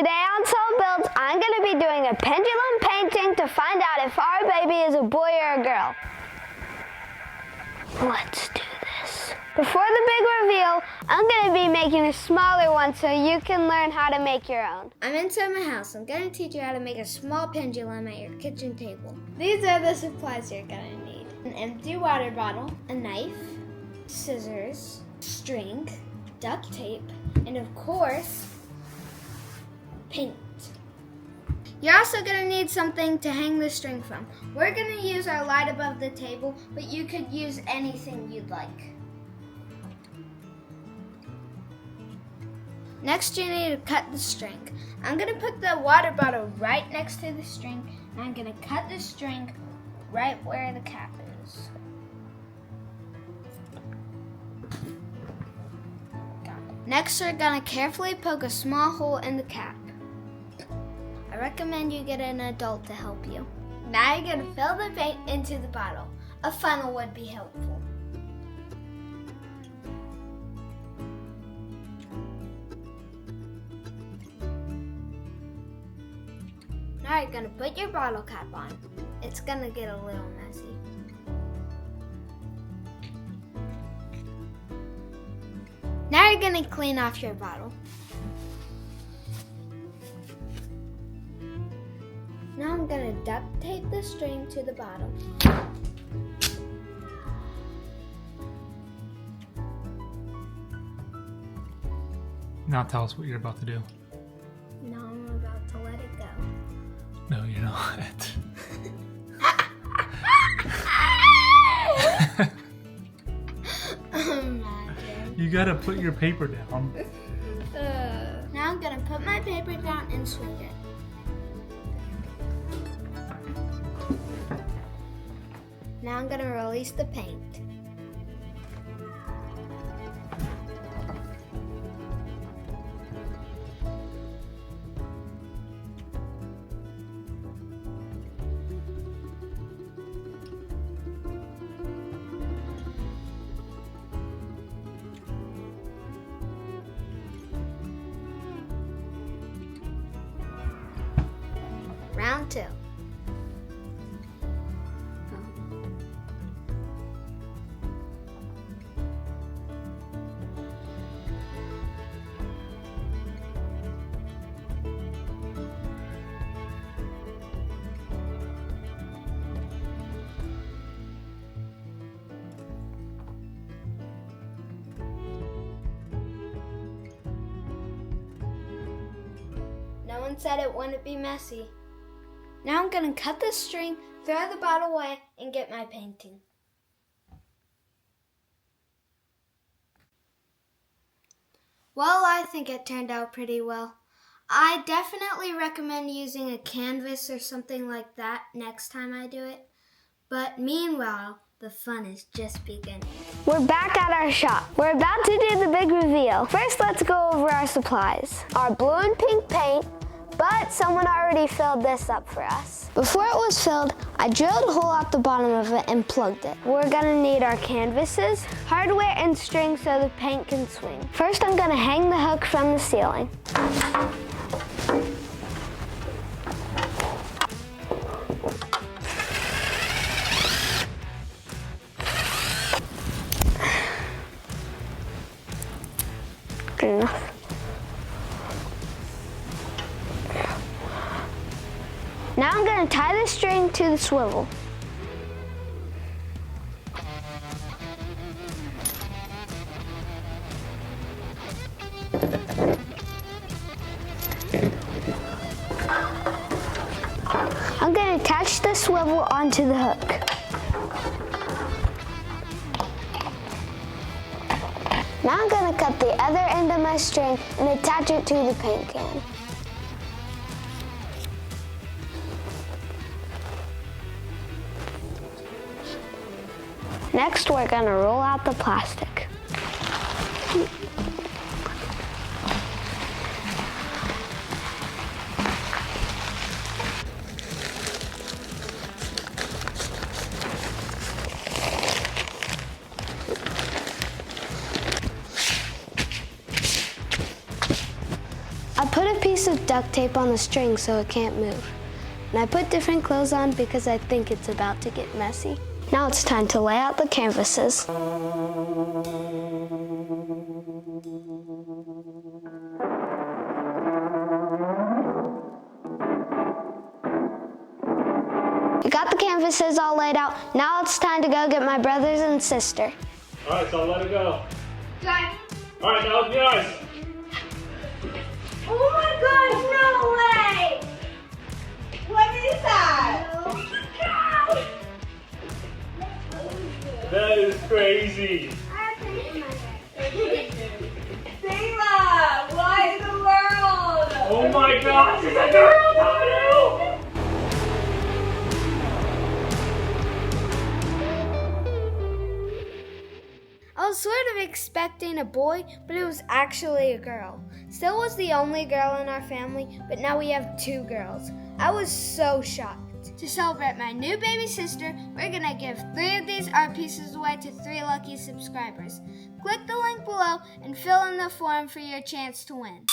Today on Saul Builds, I'm going to be doing a pendulum painting to find out if our baby is a boy or a girl. Let's do this. Before the big reveal, I'm going to be making a smaller one so you can learn how to make your own. I'm inside my house. I'm going to teach you how to make a small pendulum at your kitchen table. These are the supplies you're going to need. An empty water bottle, a knife, scissors, string, duct tape, and of course, paint. You're also going to need something to hang the string from. We're going to use our light above the table, but you could use anything you'd like. Next, you need to cut the string. I'm going to put the water bottle right next to the string, and I'm going to cut the string right where the cap is. Got it. Next, we're going to carefully poke a small hole in the cap. I recommend you get an adult to help you. Now you're going to fill the paint into the bottle. A funnel would be helpful. Now you're going to put your bottle cap on. It's going to get a little messy. Now you're going to clean off your bottle. Now I'm going to duct tape the string to the bottle. Now tell us what you're about to do. Now I'm about to let it go. No, you're not. Imagine. You gotta put your paper down. Now I'm going to put my paper down and swing it. Now I'm going to release the paint. Round 2. No one said it wouldn't be messy. Now I'm going to cut the string, throw the bottle away, and get my painting. Well, I think it turned out pretty well. I definitely recommend using a canvas or something like that next time I do it. But meanwhile, the fun is just beginning. We're back at our shop. We're about to do the big reveal. First, let's go over our supplies. Our blue and pink paint, but someone already filled this up for us. Before it was filled, I drilled a hole out the bottom of it and plugged it. We're gonna need our canvases, hardware, and string so the paint can swing. First, I'm gonna hang the hook from the ceiling. Good enough. Now I'm going to tie the string to the swivel. I'm going to attach the swivel onto the hook. Now I'm going to cut the other end of my string and attach it to the paint can. Next, we're going to roll out the plastic. I put a piece of duct tape on the string so it can't move. And I put different clothes on because I think it's about to get messy. Now it's time to lay out the canvases. We got the canvases all laid out. Now it's time to go get my brothers and sister. All right, so I'll let it go. Okay. All right, now open your eyes. Oh my gosh, no way! What is that? That is crazy. Sayla, what in the world? Oh my gosh, it's a girl tattoo! I was sort of expecting a boy, but it was actually a girl. Still was the only girl in our family, but now we have 2 girls. I was so shocked. To celebrate my new baby sister, we're gonna give 3 of these art pieces away to 3 lucky subscribers. Click the link below and fill in the form for your chance to win.